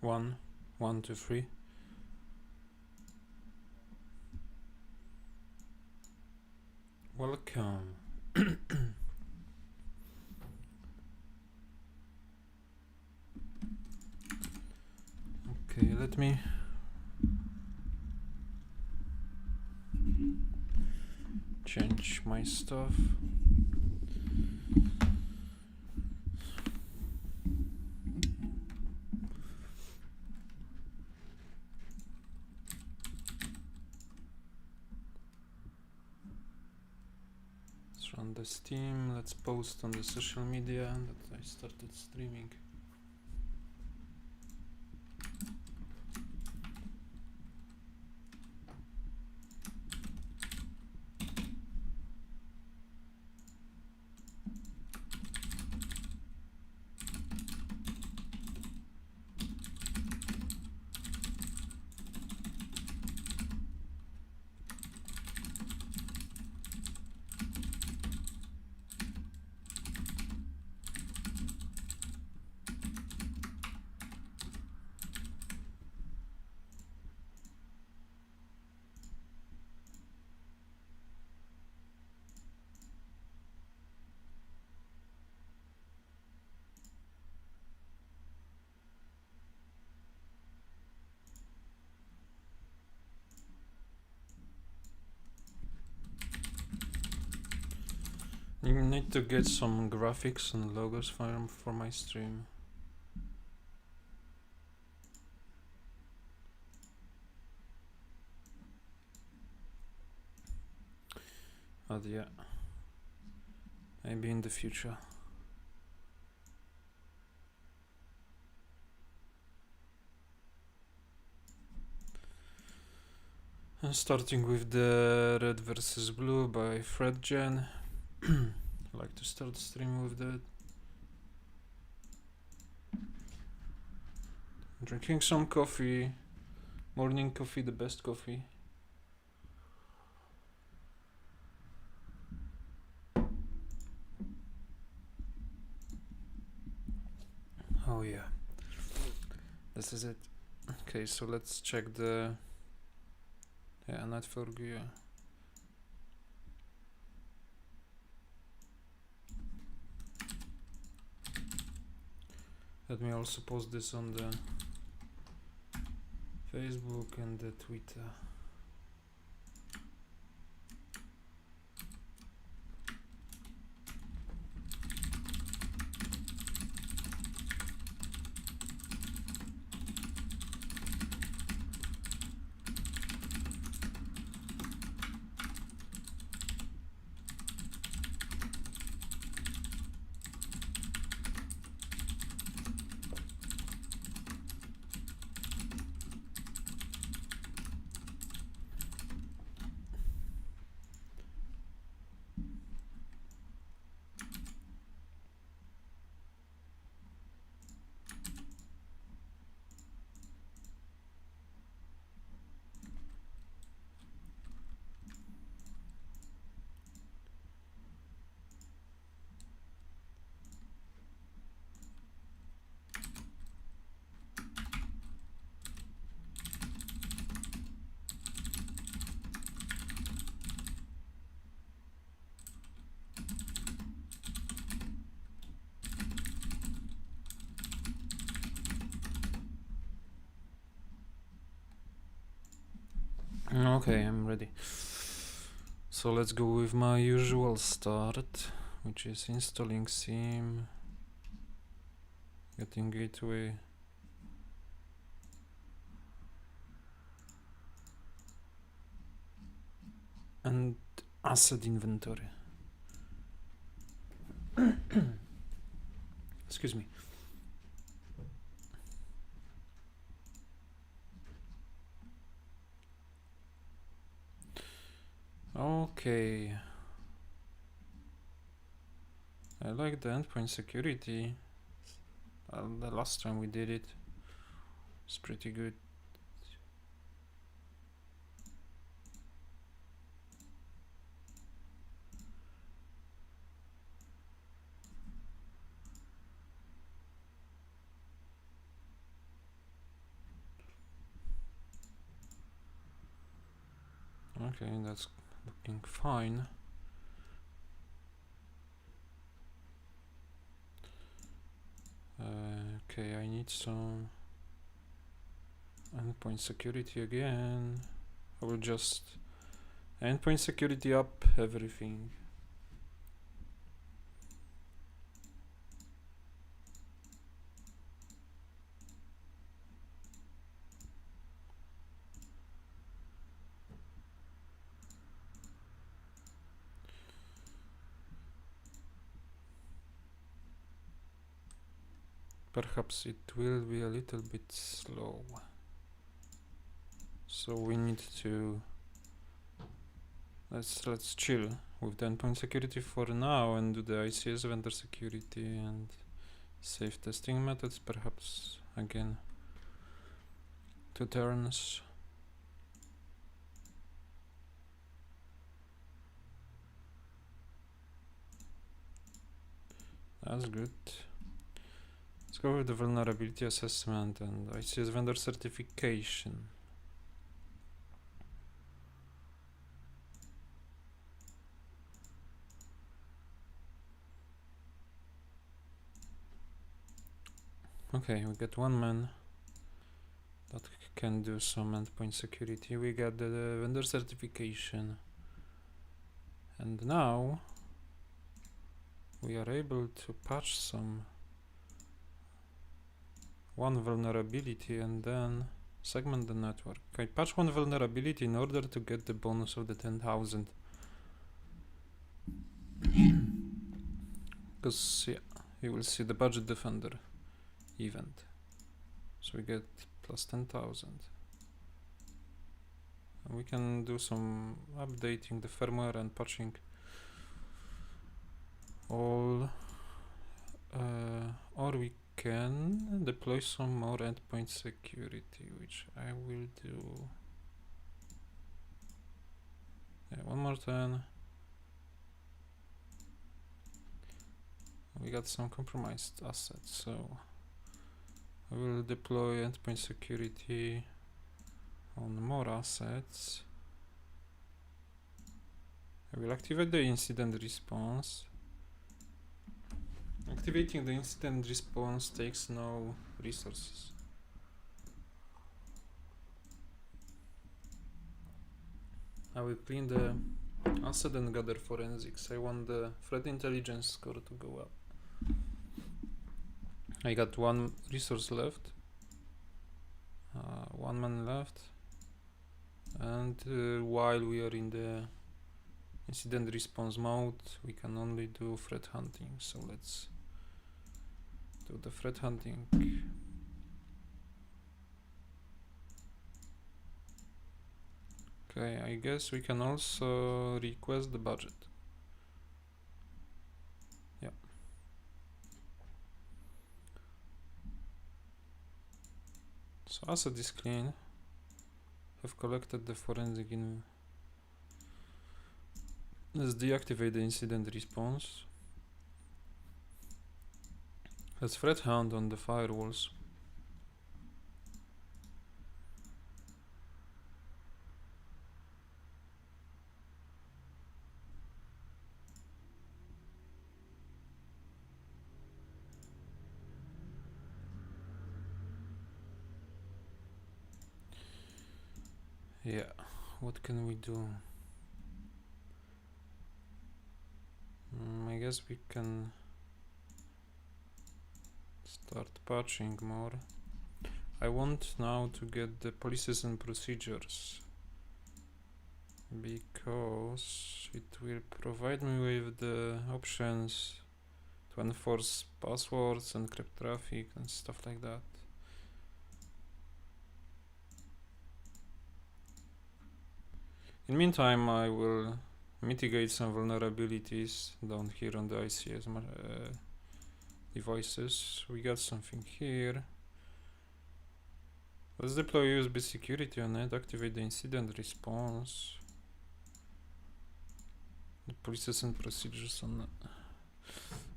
1, 1, 2, 3. Welcome. Okay, let me change my stuff. Let's run the Steam. Let's post on the social media that I started streaming. You need to get some graphics and logos for my stream. But yeah, maybe in the future. Starting with the Red vs Blue by FredGen. I like to start stream with that. Drinking some coffee. Morning coffee, the best coffee. Oh yeah, this is it. Okay, so let's check the not for gear. Let me also post this on the Facebook and the Twitter. Okay, I'm ready. So let's go with my usual start, which is installing sim, getting gateway, and asset inventory. Excuse me. Okay. I like the endpoint security. The last time we did it, it's pretty good. Okay, that's looking fine. Okay, I need some endpoint security again. I will just endpoint security up everything. Perhaps it will be a little bit slow. So we need to let's chill with the endpoint security for now and do the ICS vendor security and safe testing methods perhaps again 2 turns. That's good. Let's go with the vulnerability assessment and ICS vendor certification. Okay, we got one man that can do some endpoint security. We got the vendor certification. And now we are able to patch one vulnerability and then segment the network. Okay, patch one vulnerability in order to get the bonus of the 10,000. Because yeah, you will see the budget defender event. So we get plus 10,000. And we can do some updating the firmware and patching all, or we can deploy some more endpoint security, which I will do. Yeah, one more turn. We got some compromised assets, so I will deploy endpoint security on more assets. I will activate the incident response. Activating the incident response takes no resources. I will clean the asset and gather forensics. I want the threat intelligence score to go up. I got one resource left, one man left, and while we are in the incident response mode, we can only do threat hunting. So let's do the threat hunting. Okay, I guess we can also request the budget. Yeah. So asset is clean. Have collected the forensic in. Let's deactivate the incident response. Let's threat hunt on the firewalls. Yeah, what can we do? I guess we can start patching more. I want now to get the policies and procedures because it will provide me with the options to enforce passwords, encrypt traffic and stuff like that. In meantime, I will mitigate some vulnerabilities down here on the ICS devices. We got something here. Let's deploy USB security on it, activate the incident response. The policies and procedures on it.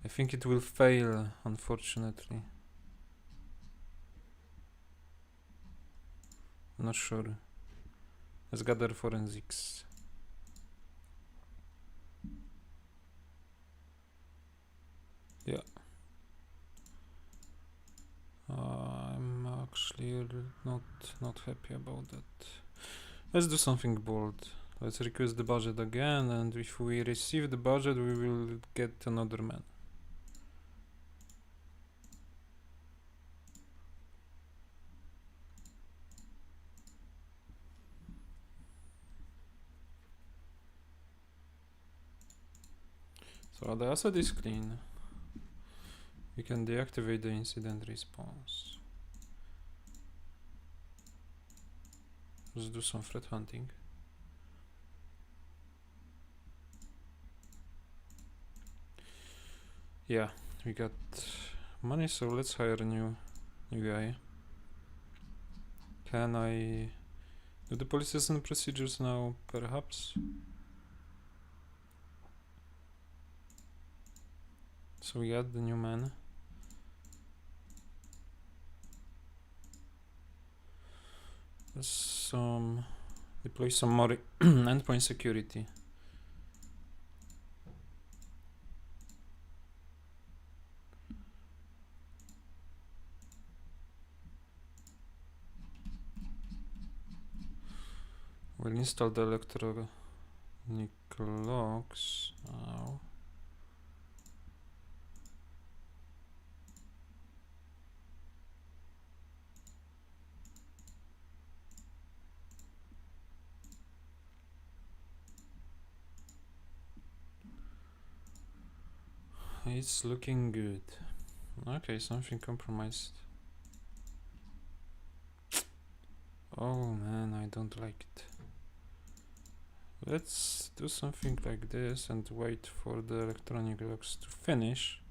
I think it will fail, unfortunately. I'm not sure. Let's gather forensics. Yeah. I'm actually not happy about that. Let's do something bold. Let's request the budget again, and if we receive the budget, we will get another man. So the asset is clean. We can deactivate the incident response. Let's do some threat hunting. Yeah, we got money, so let's hire a new guy. Can I do the policies and procedures now, perhaps? So we add the new man. Let's deploy some more endpoint security. We'll install the electronic logs now. It's looking good. Okay, something compromised. Oh man, I don't like it. Let's do something like this and wait for the electronic logs to finish.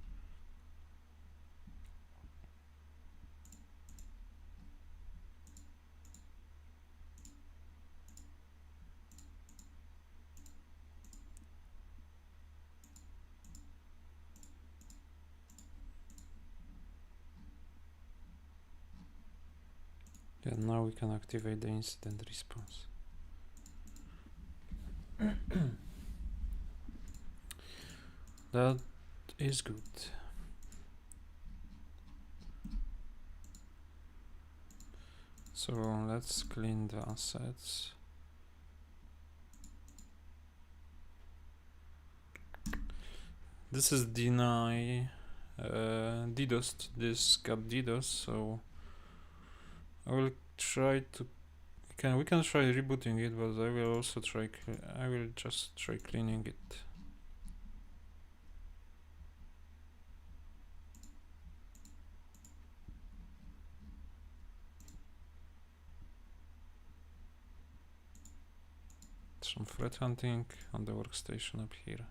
And now we can activate the incident response. That is good. So let's clean the assets. This is deny DDoS. This got DDoS, so I will try to. We can try rebooting it, but I will also try. I will just try cleaning it. Some threat hunting on the workstation up here.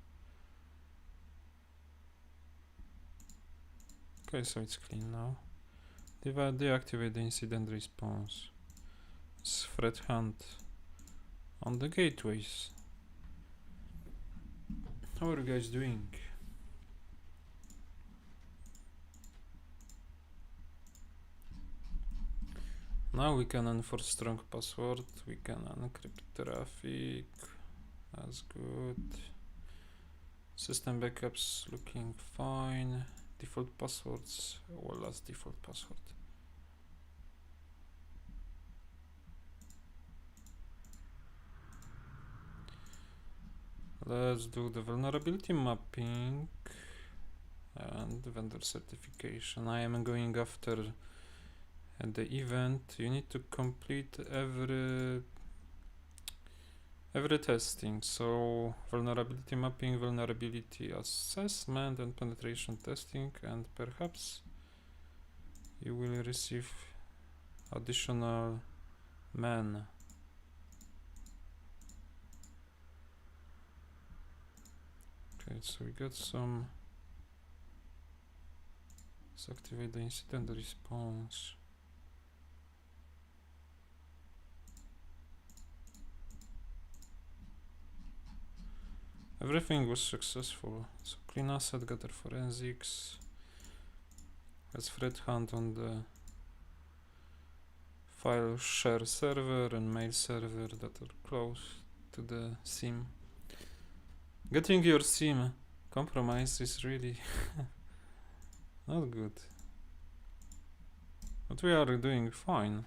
Okay, so it's clean now. Deactivate the incident response. It's threat hunt on the gateways. How are you guys doing? Now we can enforce strong password. We can encrypt traffic. That's good. System backups looking fine. Default passwords. Well, that's default password. Let's do the vulnerability mapping and vendor certification. I am going after the event. You need to complete every testing. So vulnerability mapping, vulnerability assessment, and penetration testing, and perhaps you will receive additional men. Okay, so we got some. Let's activate the incident response. Everything was successful. So clean asset, gather forensics. Let's threat hunt on the file share server and mail server that are close to the SIM. Getting your SIM compromised is really Not good. But we are doing fine.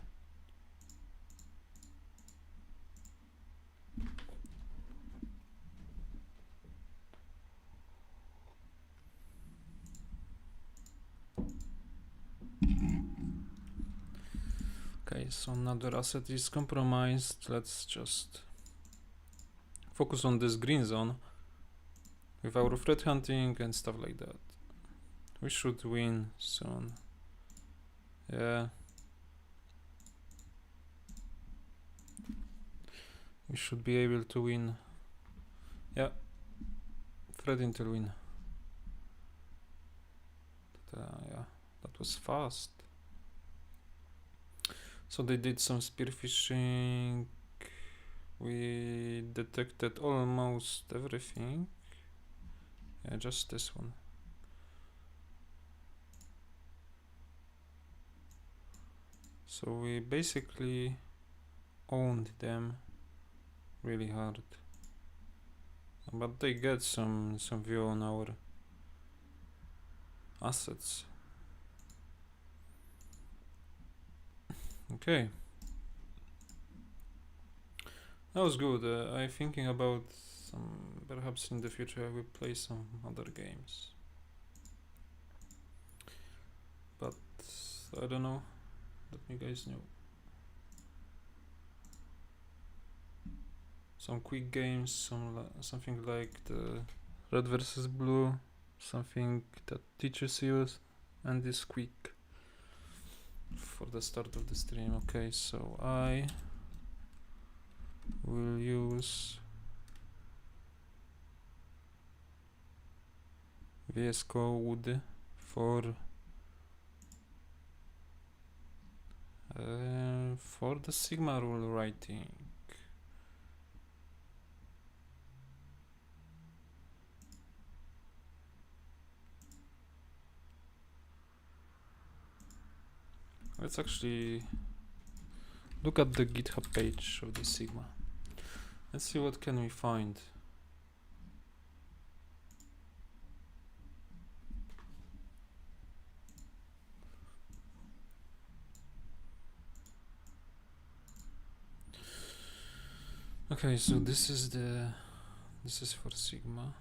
Okay, so another asset is compromised. Let's just focus on this green zone with our threat hunting and stuff like that. We should win soon. Yeah. We should be able to win. Yeah. Threat intel win. Yeah, that was fast. So they did some spearfishing. We detected almost everything. Yeah, just this one. So we basically owned them really hard. But they get some view on our assets. Okay. That was good. I'm thinking about some, perhaps in the future I will play some other games. But I don't know. Let me guys know. Some quick games, something like the Red versus Blue, something that teaches you and is quick for the start of the stream. Okay, so I will use VS Code for the Sigma rule writing. Let's actually look at the GitHub page of the Sigma. Let's see what can we find. Okay, so this is for Sigma.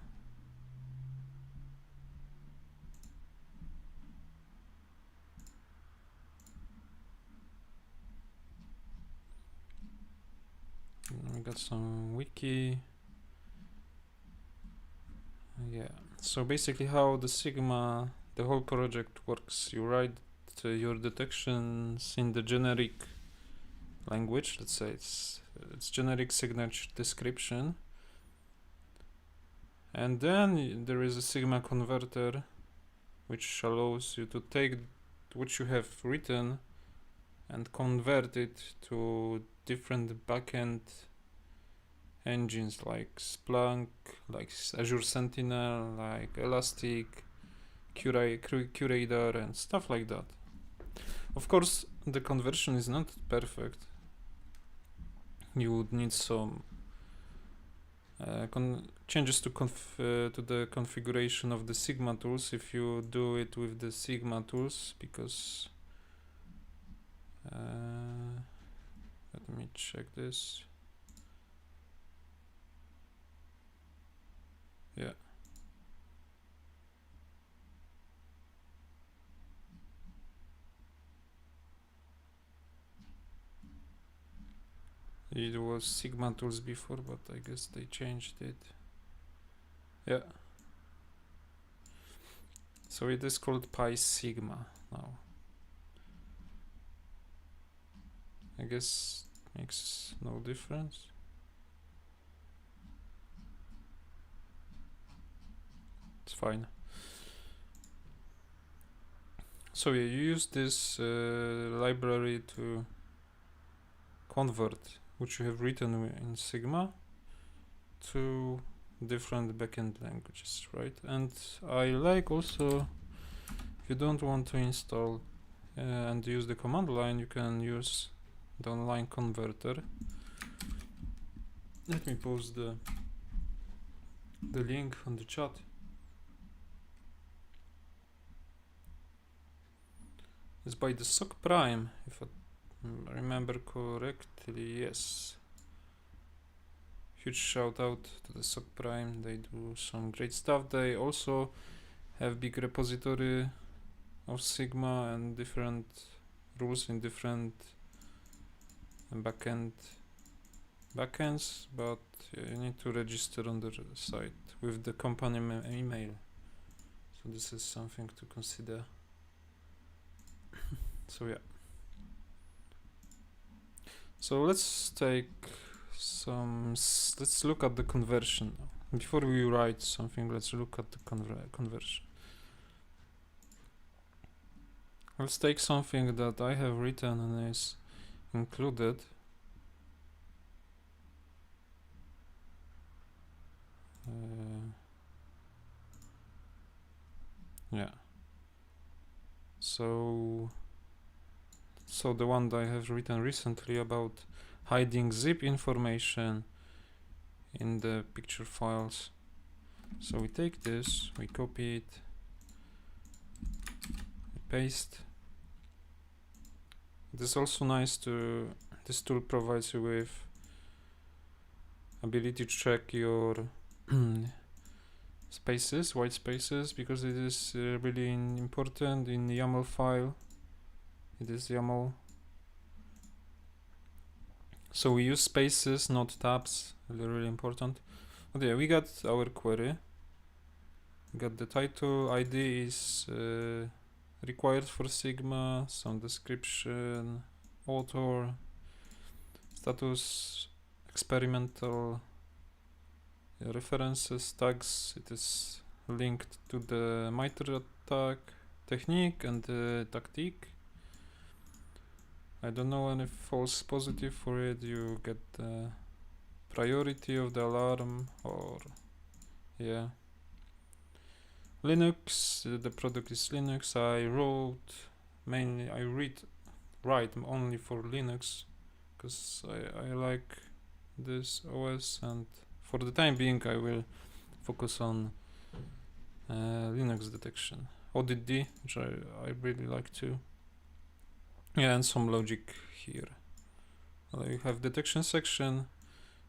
We got some wiki. Yeah, so basically how the Sigma, the whole project works, you write your detections in the generic language. Let's say it's generic signature description, and then there is a Sigma converter which allows you to take what you have written and convert it to different backend engines like Splunk, like Azure Sentinel, like Elastic, QRadar, and stuff like that. Of course, the conversion is not perfect. You would need some changes to the configuration of the Sigma tools if you do it with the Sigma tools, because let me check this. Yeah. It was Sigma tools before, but I guess they changed it. Yeah. So it is called PySigma now. I guess makes no difference. It's fine. So yeah, you use this library to convert what you have written in Sigma to different backend languages, right? And I like also, if you don't want to install and use the command line, you can use the online converter. Let me post the link on the chat. is by the SOC Prime, if I remember correctly. Yes. Huge shout out to the SOC Prime. They do some great stuff. They also have big repository of Sigma and different rules in different backends, but you need to register on the site with the company email. So this is something to consider. So yeah. So let's look at the conversion now. Before we write something, let's look at the conversion. Let's take something that I have written and is included. Yeah. So the one that I have written recently about hiding zip information in the picture files. So we take this, we copy it, we paste. It is also nice to, this tool provides you with ability to check your spaces, white spaces, because it is really important in the YAML file. It is YAML. So we use spaces, not tabs, really important. But yeah, we got our query. We got the title, ID is required for Sigma, some description, author, status, experimental, references, tags. It is linked to the MITRE attack technique and the tactique. I don't know any false positive for it. You get the priority of the alarm, or yeah. Linux, the product is Linux. I write only for Linux because I like this OS, and for the time being I will focus on Linux detection. ODD, which I really like too. Yeah, and some logic here. You have detection section,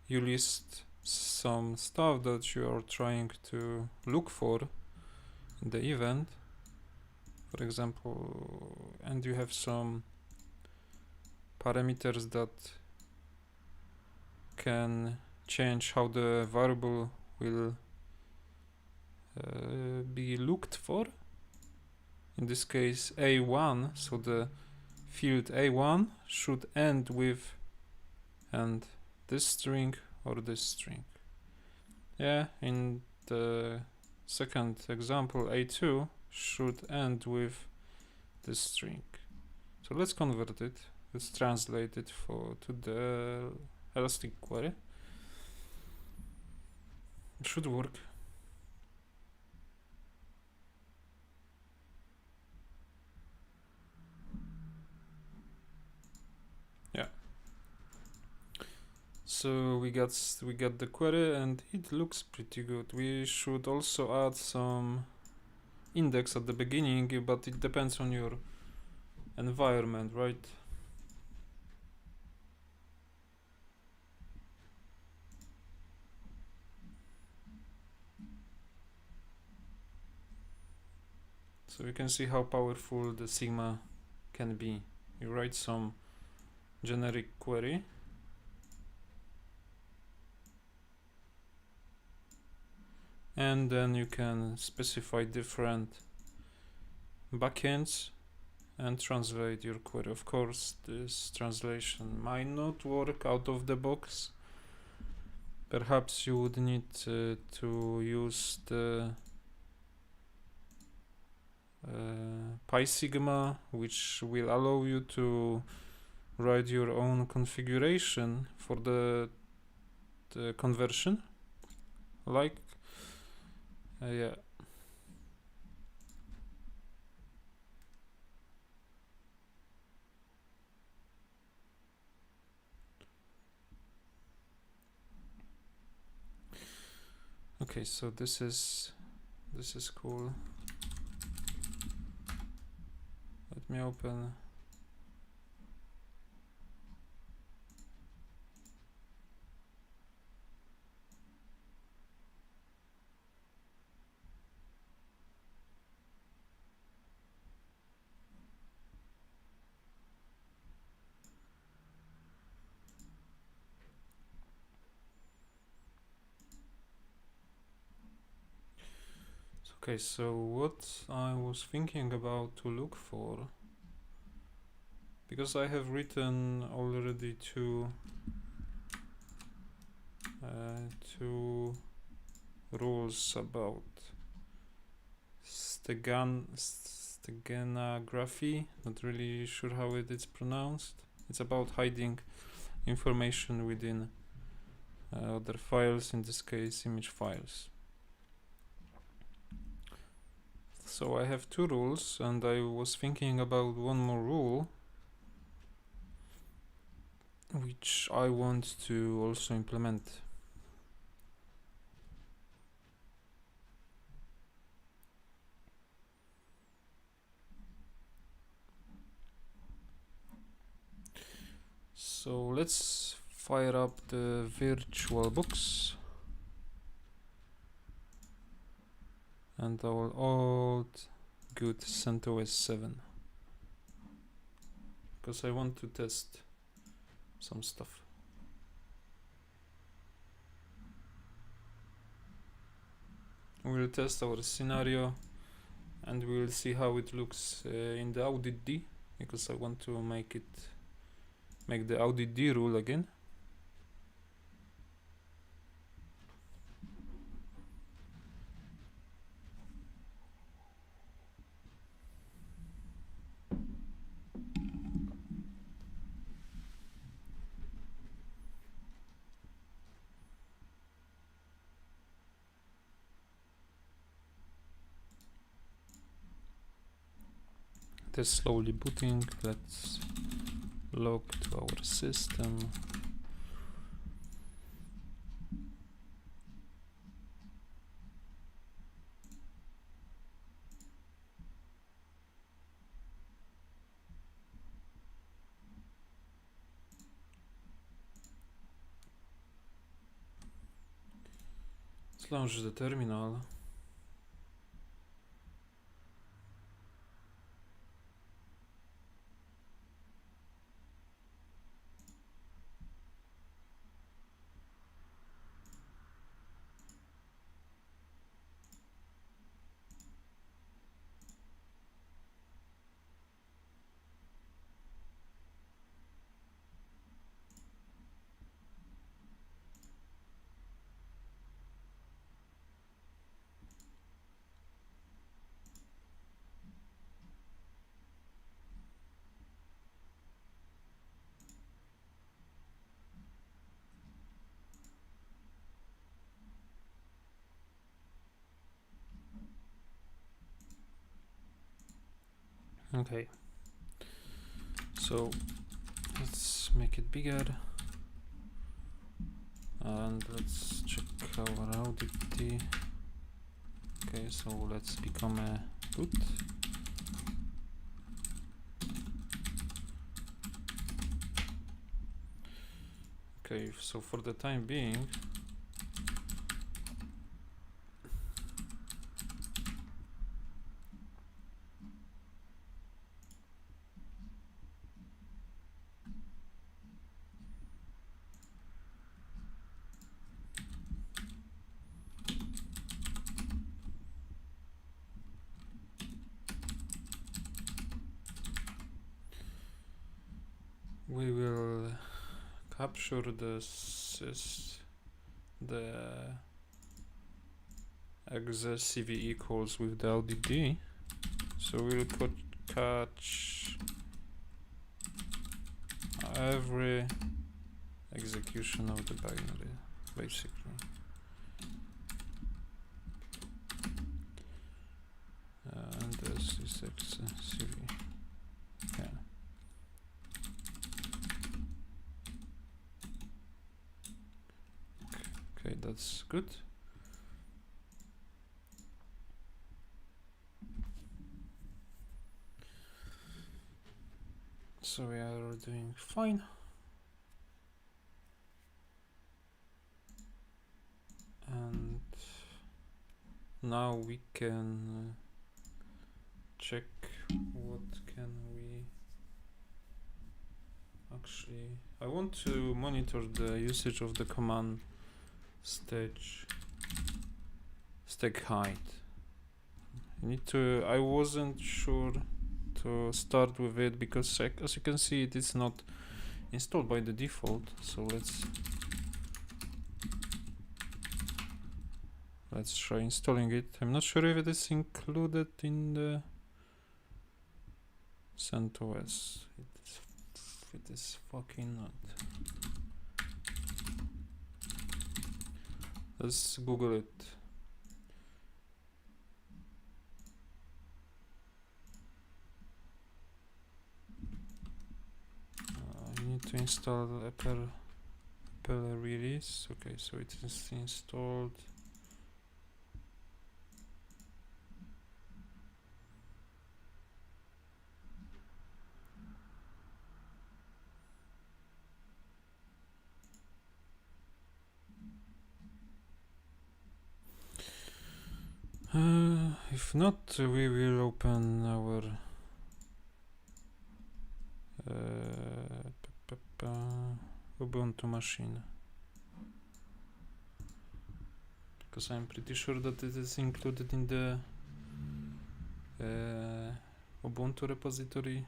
you list some stuff that you are trying to look for in the event, for example, and you have some parameters that can change how the variable will be looked for. In this case A1, so the field A1 should end with and this string or this string. Yeah, in the second example A2 should end with this string. So let's convert it. Let's translate it to the Elastic query. It should work. Yeah. So we got the query and it looks pretty good. We should also add some index at the beginning, but it depends on your environment, right? So you can see how powerful the Sigma can be. You write some generic query, and then you can specify different backends and translate your query. Of course, this translation might not work out of the box. Perhaps you would need to use the PySigma, which will allow you to write your own configuration for the conversion, like yeah. Okay, so this is cool. Let let me open. Okay, so what I was thinking about to look for, because I have written already two rules about steganography, not really sure how it is pronounced. It's about hiding information within other files, in this case image files. So I have two rules, and I was thinking about one more rule which I want to also implement. So let's fire up the VirtualBox and our old good CentOS 7, because I want to test some stuff. We'll test our scenario and we'll see how it looks in the audit D, because I want to make the audit D rule again. It is slowly booting. Let's log to our system. Let's launch the terminal. Okay, so let's make it bigger and let's check our audit D. Okay, so let's become a root. Okay, so for the time being, we will capture the exe CVE calls with the audit D. So we'll catch every execution of the binary, basically. And this is exe CV. Yeah. Okay, that's good. So we are doing fine. And now we can check what can we actually. I want to monitor the usage of the command stack height. I wasn't sure to start with it because as you can see it is not installed by the default, so let's try installing it. I'm not sure if it is included in the CentOS. It is fucking not. Let's Google it. You need to install Apple release. Okay, so it is installed. If not, we will open our Ubuntu machine, because I'm pretty sure that it is included in the Ubuntu repository.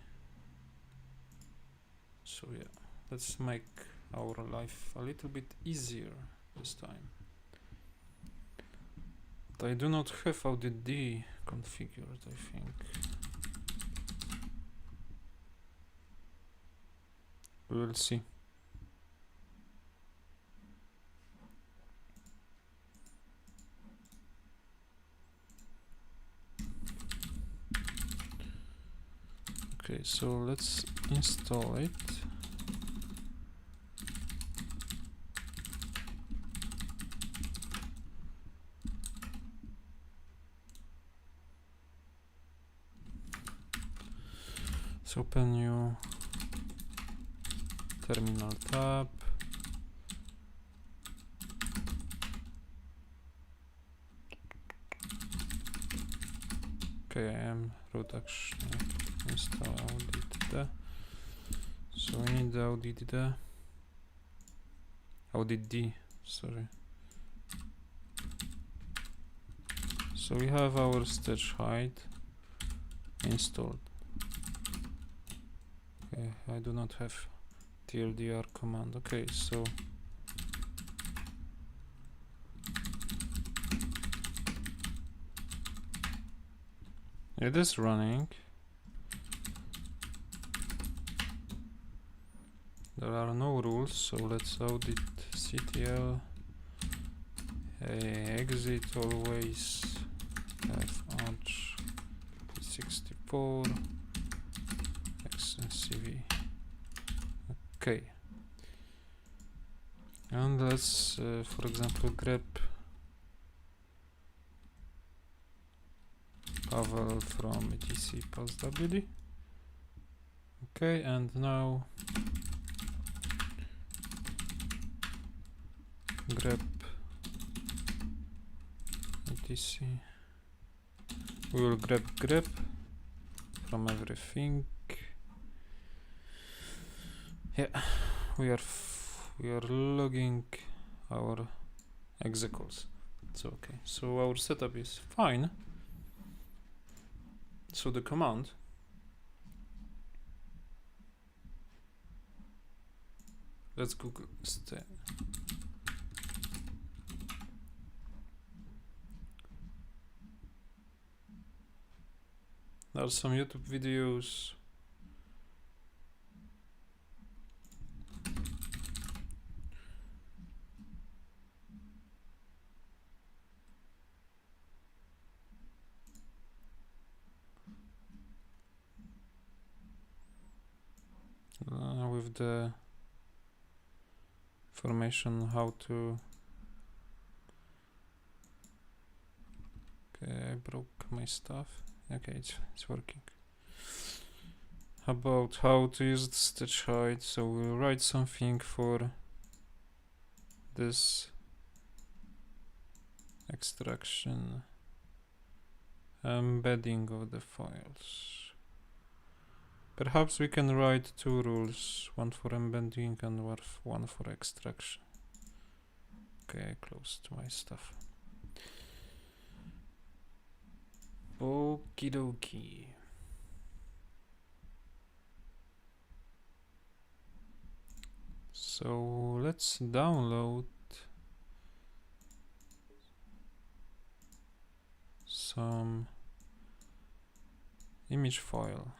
So yeah, let's make our life a little bit easier this time. But I do not have AuditD configured, I think. We will see. Okay, so let's install it. Let's open new terminal tab. Okay, I am root actually install auditd. So we need the auditd, sorry. So we have our stage height installed. Okay, I do not have tldr command. Okay, so it is running. There are no rules, so let's audit ctl exit always f-arch 64 xncv. Okay, and let's for example grab Pavel from etc passwd. Okay, and now grab etc. We will grab from everything. Yeah, we are logging our executes. So okay, so our setup is fine. So the command let's Google there are some YouTube videos. With the information how to. Okay, I broke my stuff. Okay, it's working. about how to use the stitch height. So we'll write something for this extraction, embedding of the files. Perhaps we can write two rules, one for embedding and one for extraction. Okay, I closed my stuff. Okie dokie. So let's download some image file.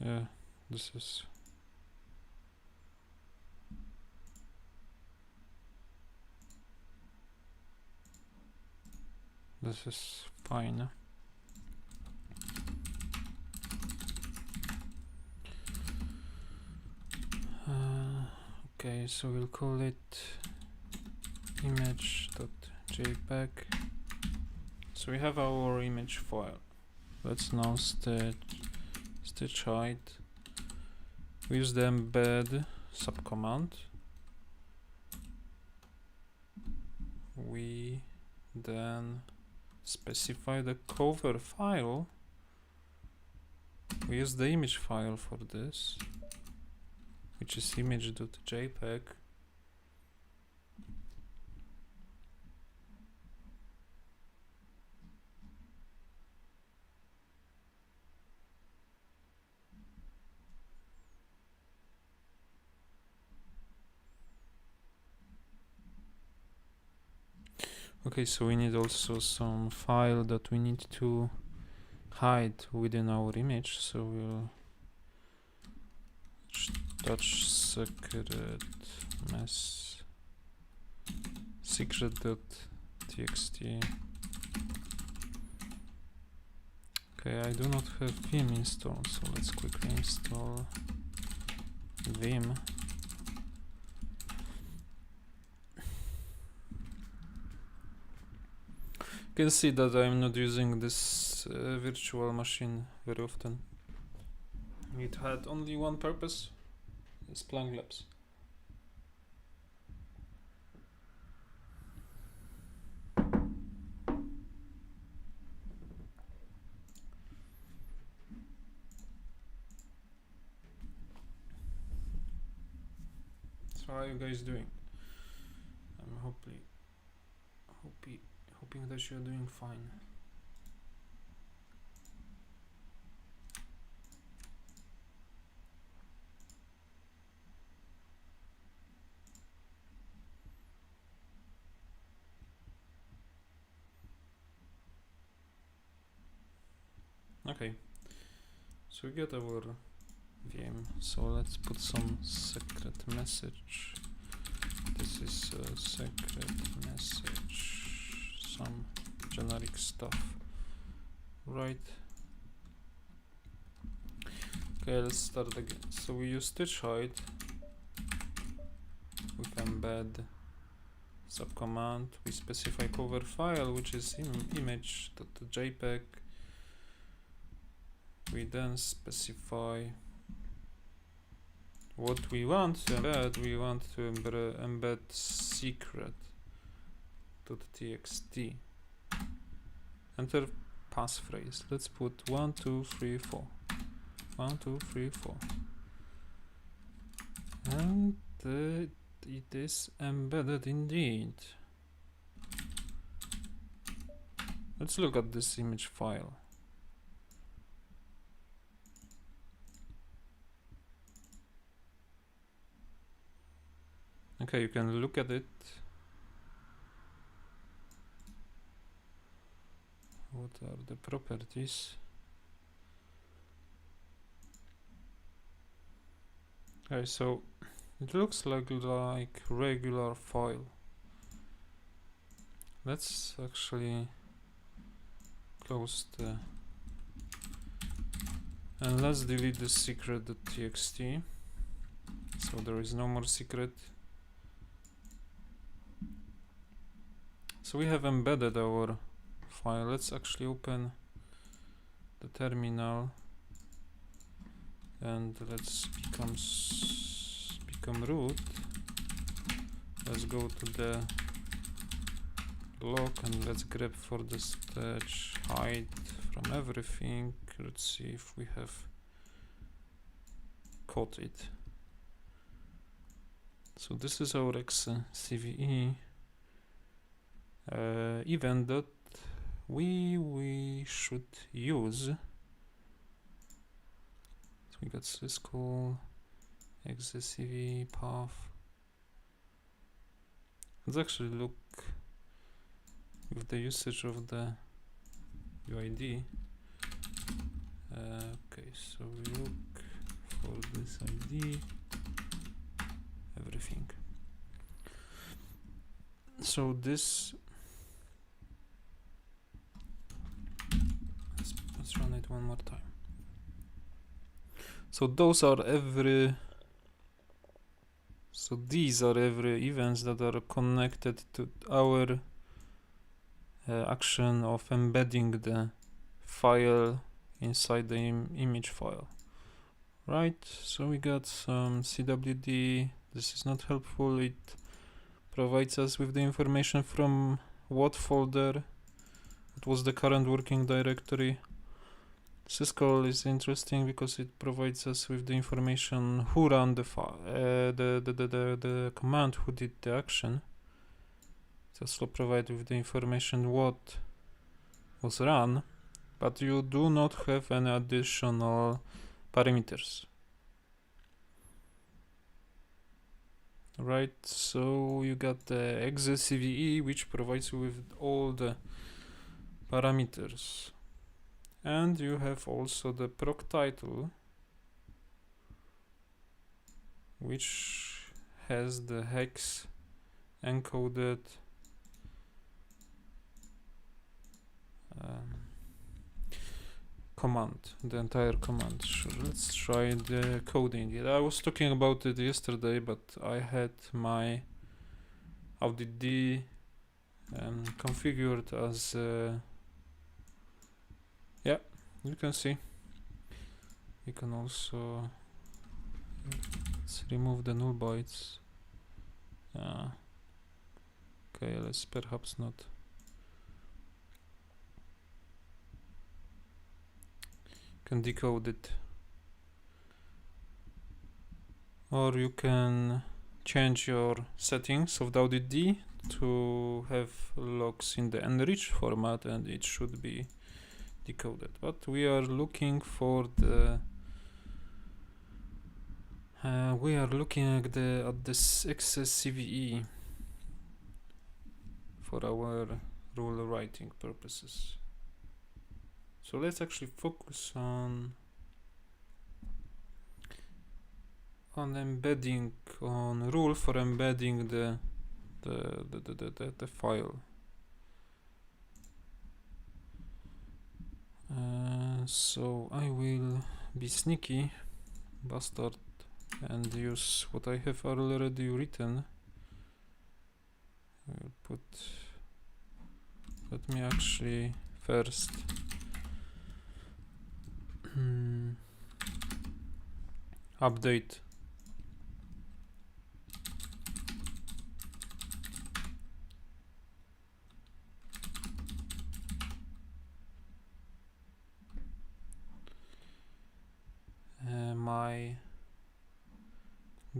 Yeah, this is fine. Okay, so we'll call it image.jpg. So we have our image file. Let's now stitch height. We use the embed subcommand. We then specify the cover file. We use the image file for this, which is image.jpg. Okay, so we need also some file that we need to hide within our image, so we'll touch secret.txt. Okay, I do not have Vim installed, so let's quickly install Vim. You can see that I'm not using this virtual machine very often. It had only one purpose, it's Planck Labs. So how are you guys doing? I'm hoping that you're doing fine. Okay, so we get our VM, so let's put some secret message. This is a secret message, some generic stuff, right? Okay, let's start again. So we use stitch height with embed subcommand. We specify cover file, which is image.jpg. We then specify what we want to embed. We want to embed secret.txt. Enter passphrase. Let's put 1 2 3 4. 1 2 3 4. And it is embedded indeed. Let's look at this image file. Okay, you can look at it. What are the properties? Okay, so it looks like regular file. let's actually close the, and let's delete the secret.txt, so there is no more secret. So we have embedded our file. Let's actually open the terminal and let's become root. Let's go to the block and let's grab for the stage height from everything. Let's see if we have caught it. So this is our XCVE event that we should use. So we got syscall XCVE path. Let's actually look with the usage of the UID. Okay, so we look for this ID, everything. So this, let's run it one more time. So those are these are every events that are connected to our action of embedding the file inside the image file. Right, so we got some CWD. This is not helpful. It provides us with the information from what folder, what was the current working directory. Syscall is interesting because it provides us with the information who ran the file, the command, who did the action. It also provides with the information what was run, but you do not have any additional parameters. Right, so you got the XCVE, which provides you with all the parameters, and you have also the proc title, which has the hex encoded command, the entire command. Sure, let's try the coding. I was talking about it yesterday, but I had my audit configured as yeah, you can see. You can also, let's remove the null bytes. Okay, let's perhaps not. Can decode it, or you can change your settings of the audit D to have logs in the enrich format, and it should be decoded. But we are looking for the at this XCVE for our rule writing purposes. So let's actually focus on embedding, on rule for embedding the file. So I will be sneaky bastard and use what I have already written. I will let me actually first update my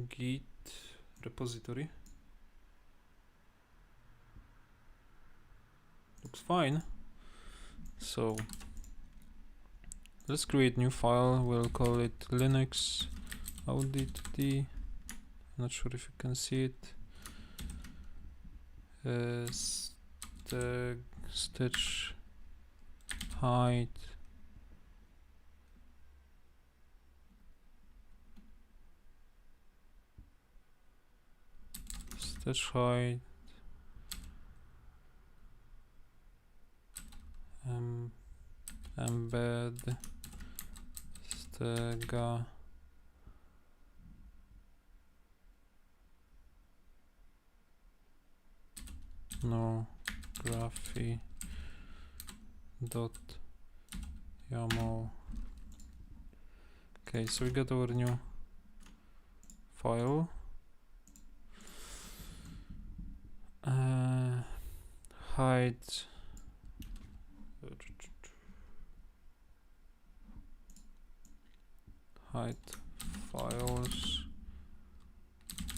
Git repository. Looks fine. So let's create new file. We'll call it Linux audit D. Not sure if you can see it. Stage height embed stega no graphy dot YAML. Okay, so we got our new file. Hide files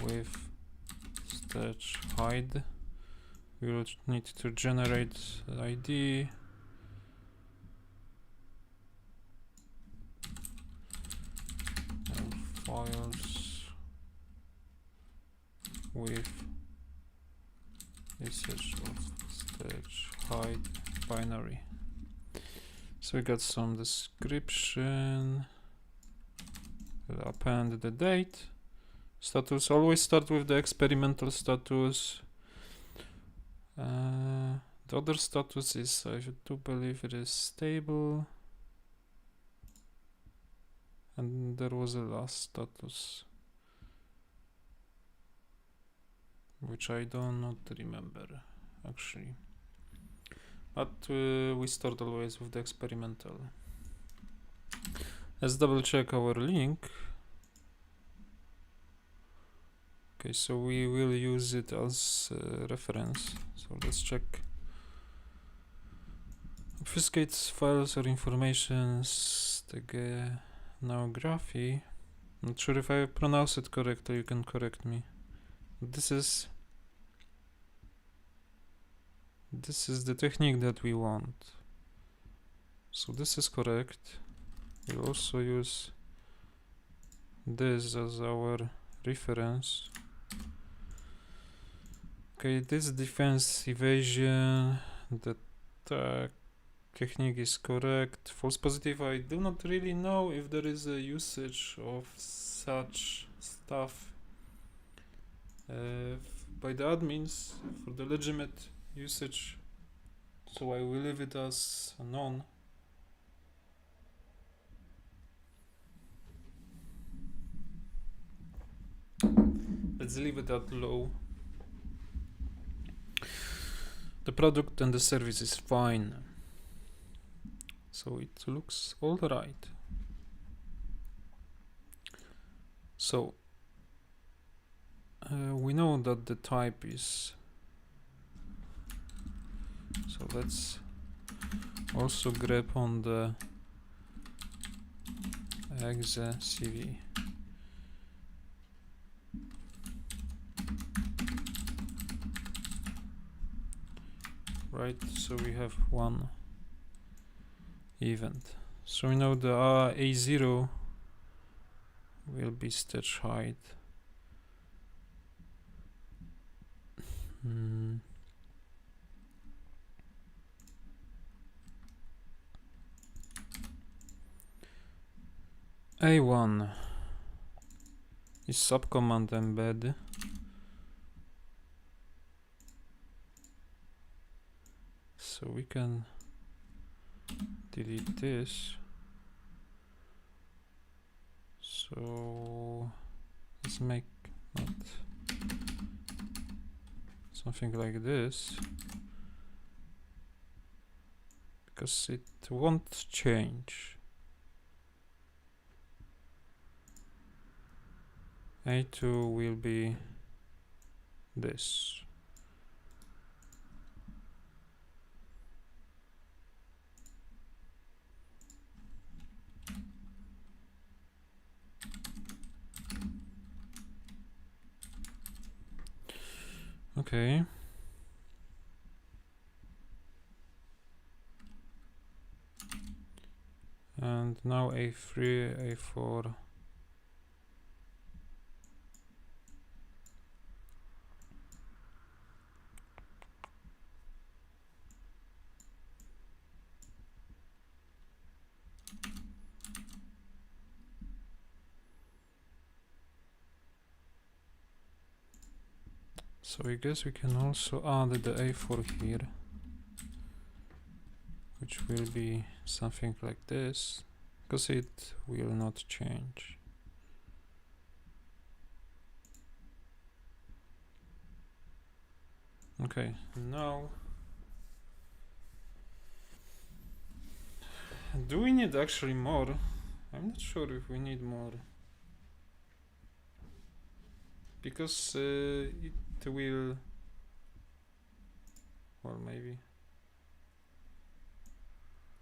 with stage hide. We will need to generate the ID. Files with usage of stage hide binary. So we got some description. We'll append the date. Status, always start with the experimental status. The other status is, I do believe it is stable. And there was a last status, which I do not remember actually. But we start always with the experimental. Let's double check our link. Okay, so we will use it as reference. So let's check. Obfuscates files or informations. Now graphy. Not sure if I pronounce it correctly. You can correct me. This is the technique that we want. So this is correct. We'll also use this as our reference. Okay, this defense evasion, the technique is correct. False positive, I do not really know if there is a usage of such stuff by the admins for the legitimate usage, so I will leave it as a none. Let's leave it at low. The product and the service is fine, so it looks all right. So we know that the type is, so let's also grab on the exe CV. Right, so we have one event. So we know the A0 will be stage height. A1 is subcommand embed. So we can delete this. So let's make not something like this, because it won't change. A2 will be this. Okay. And now A3, A4. So I guess we can also add the A4 here, which will be something like this, because it will not change. Okay, now do we need actually more? I'm not sure if we need more, because it will, well, maybe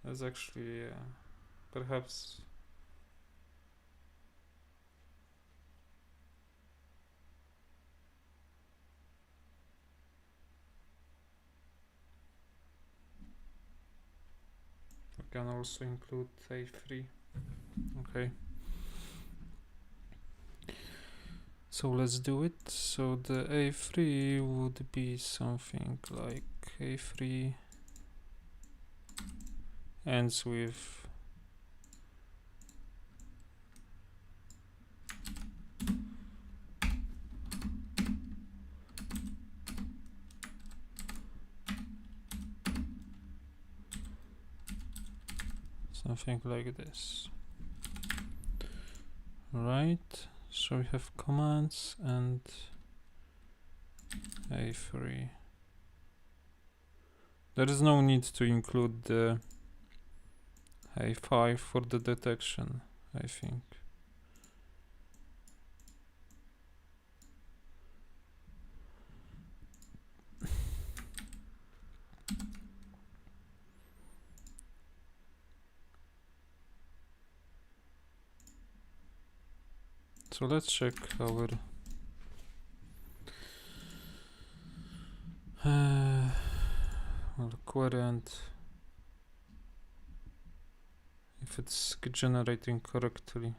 that's actually perhaps we can also include A3. Okay, so let's do it. So the A3 would be something like A3 ends with something like this. Right, so we have commands and A3. There is no need to include the A5 for the detection, I think. So let's check our queryant, if it's generating correctly.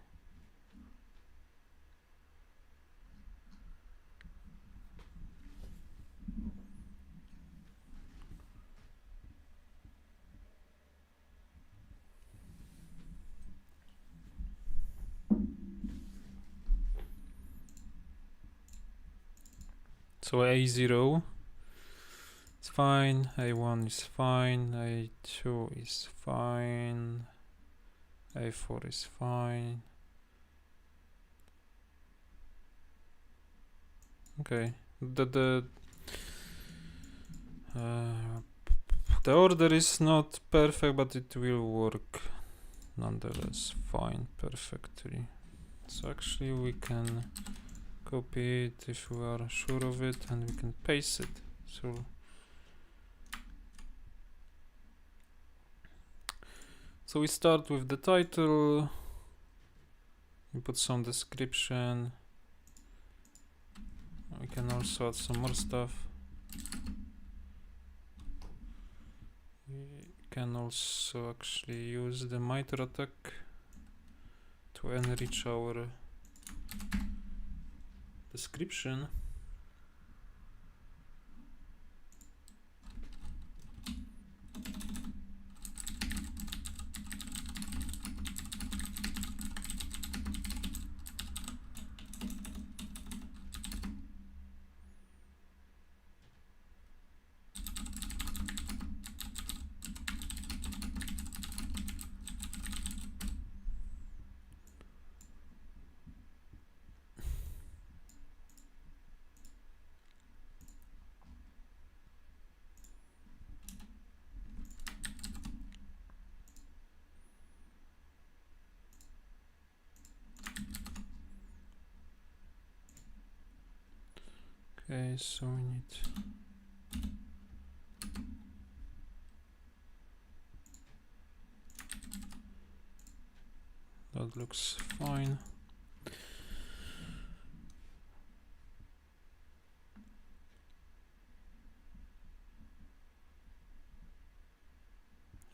So A0 is fine, A1 is fine, A2 is fine, A4 is fine. Okay, the order is not perfect, but it will work nonetheless fine, perfectly. So actually we can copy it if we are sure of it, and we can paste it. So we start with the title, we put some description, we can also add some more stuff. We can also actually use the MITRE attack to enrich our description. Okay, so we need that looks fine.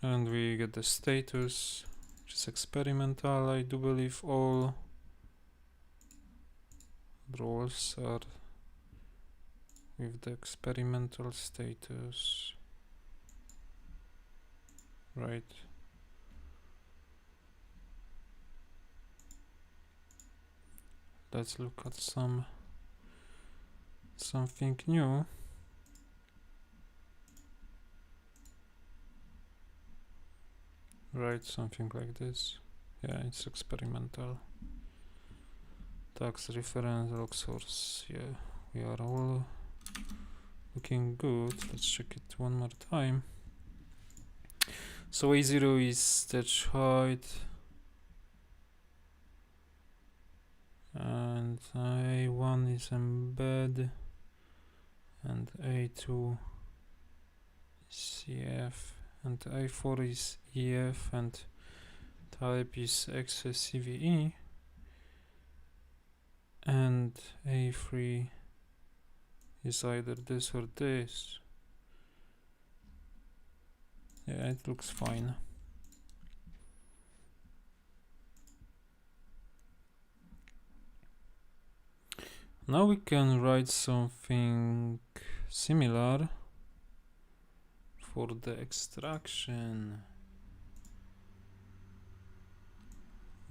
And we get the status, which is experimental. I do believe all roles are with the experimental status, right? Let's look at something new. write something like this. Yeah, it's experimental. Tax reference, log source. Yeah, we are all looking good. Let's check it one more time. So A0 is stage height, and A1 is embed, and A2 is CF, and A4 is EF, and type is XCVE, and A3 is either this or this. Yeah, it looks fine. Now we can write something similar for the extraction.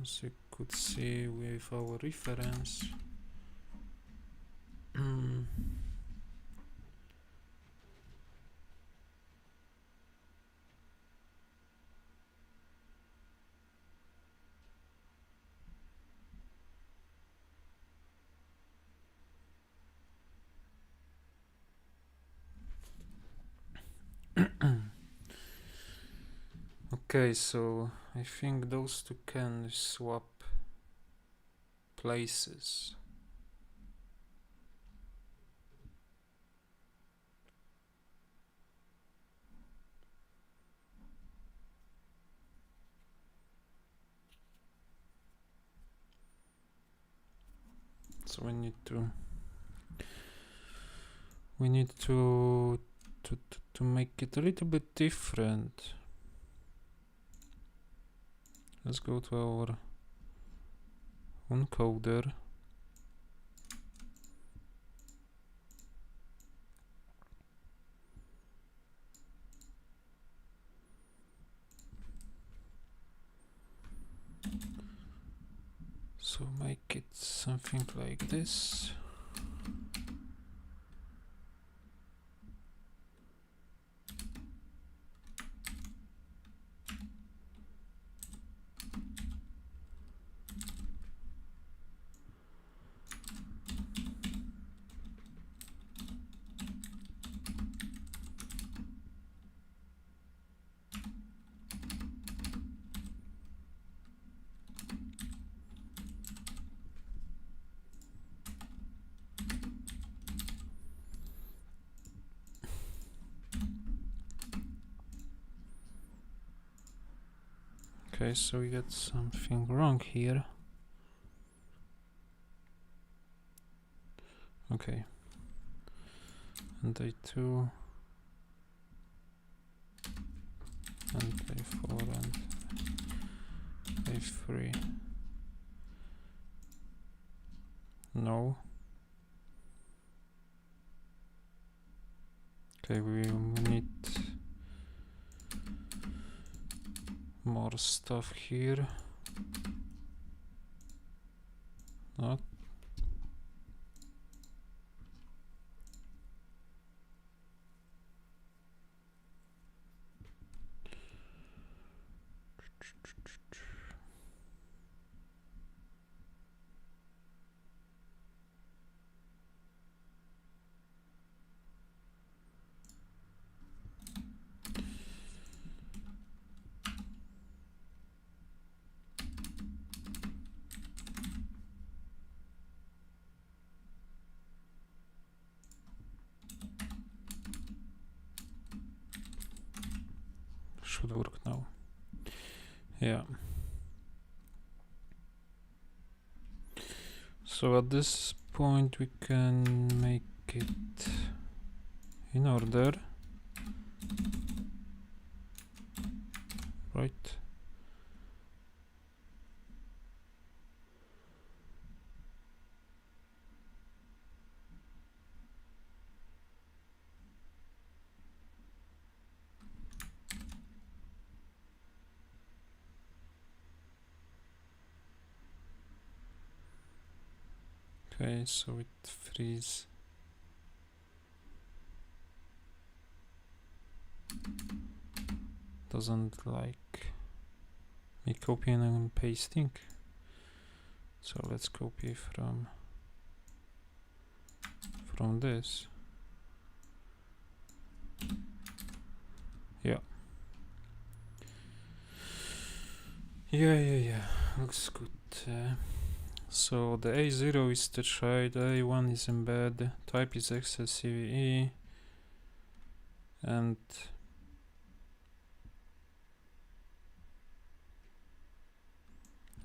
As you could see with our reference. Okay, so I think those two can swap places. So we need to make it a little bit different. Let's go to our encoder. So make it something like this. Okay, so we got something wrong here. Okay. And A2 and A4 and A3. No. Okay, we need more stuff here. Not. Should work now. Yeah. So at this point we can make it in order, right? Okay, so it frees. Doesn't like me copying and pasting. So let's copy from this. Yeah. Yeah. Looks good. So the A0 is the child, A1 is embed, type is XLCVE, and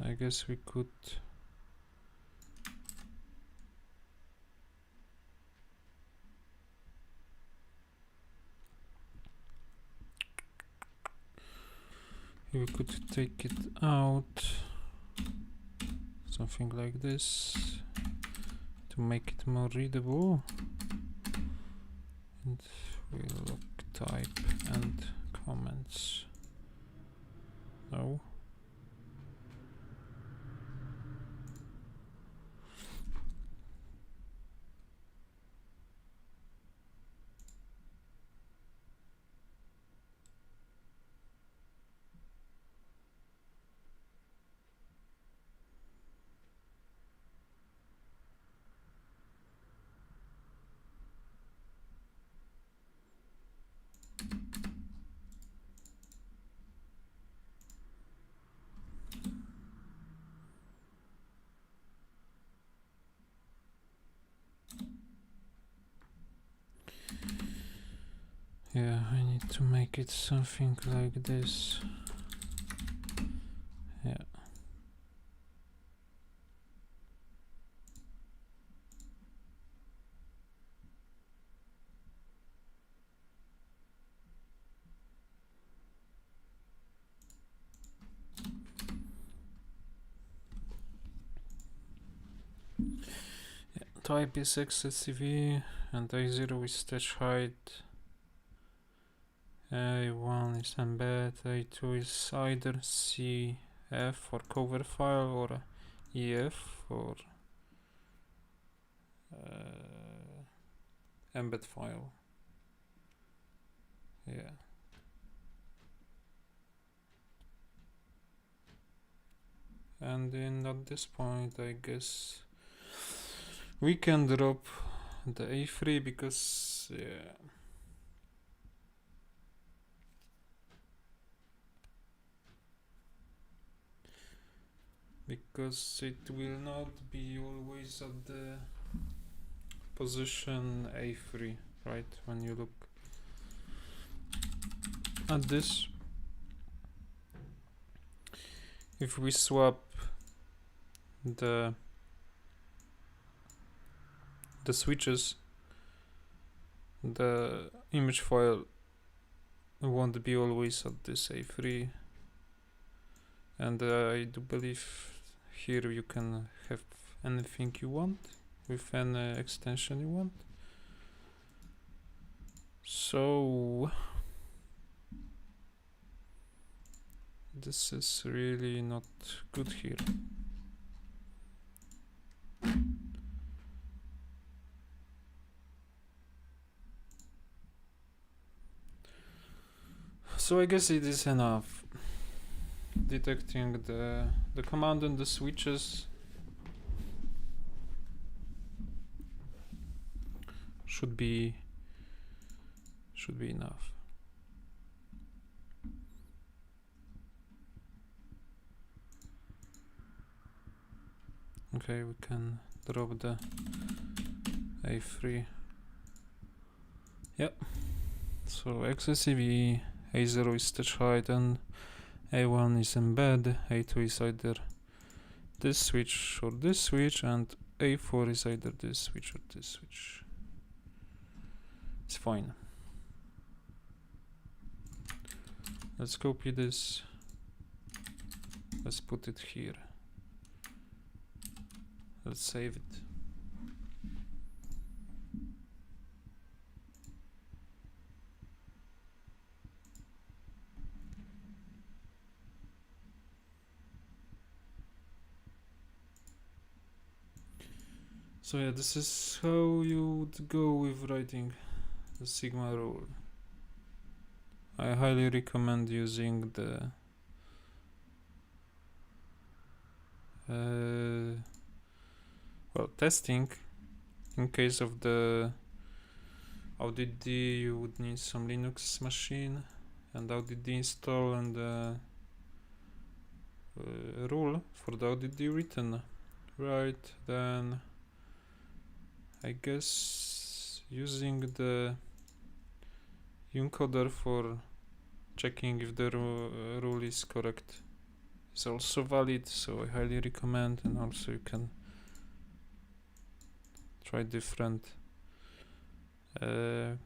I guess we could take it out, something like this, to make it more readable. And we'll look type and comments. No. Yeah, I need to make it something like this. Yeah. Type is XSCV and A0 is stage height. A1 is embed, A2 is either CF for cover file or EF for embed file. Yeah. And then at this point, I guess we can drop the A3 because because it will not be always at the position A3, right? When you look at this, if we swap the switches, the image file won't be always at this A3, and I do believe here you can have anything you want with any extension you want. So this is really not good here. So I guess it is enough detecting the command and the switches. Should be enough. Okay, we can drop the A3. Yep. So XSCV, A0 is stage height, and A1 is embed, A2 is either this switch or this switch, and A4 is either this switch or this switch. It's fine. Let's copy this. Let's put it here. Let's save it. So yeah, this is how you would go with writing the Sigma rule. I highly recommend using the well, testing. In case of the ODD, you would need some Linux machine and ODD install and rule for the ODD written. Right, then I guess using the encoder for checking if the rule is correct is also valid, so I highly recommend. And also you can try different different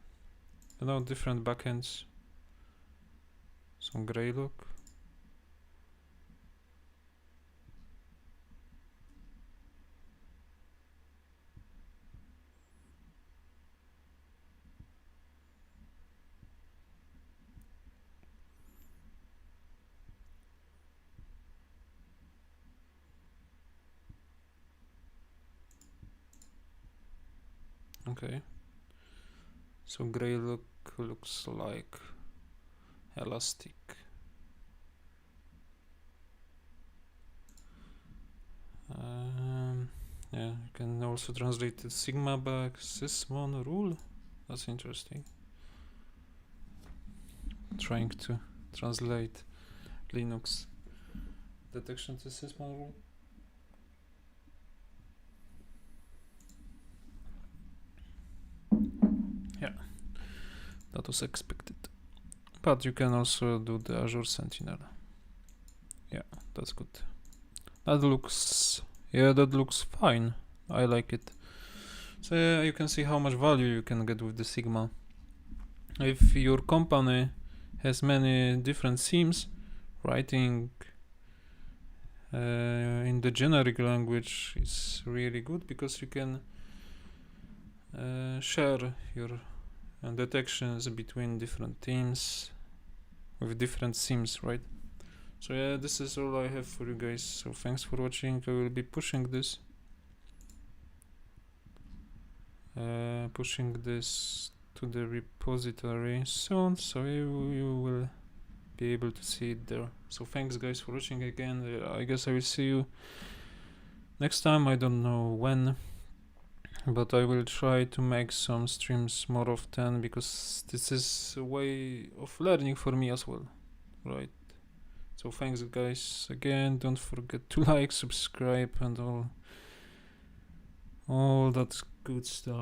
backends. Some gray look. Okay, so gray look looks like elastic. Yeah, you can also translate the sigma back sysmon rule. That's interesting. Trying to translate Linux detection to sysmon rule. Yeah, that was expected. But you can also do the Azure Sentinel. Yeah, that's good. That looks fine. I like it. So yeah, you can see how much value you can get with the Sigma. If your company has many different themes, writing in the generic language is really good, because you can share your detections between different teams with different themes, right? So yeah, this is all I have for you guys. So thanks for watching. I will be pushing this to the repository soon, so you will be able to see it there. So thanks guys for watching again. I guess I will see you next time. I don't know when, but I will try to make some streams more often, because this is a way of learning for me as well, right? So thanks guys again. Don't forget to like, subscribe, and all that good stuff.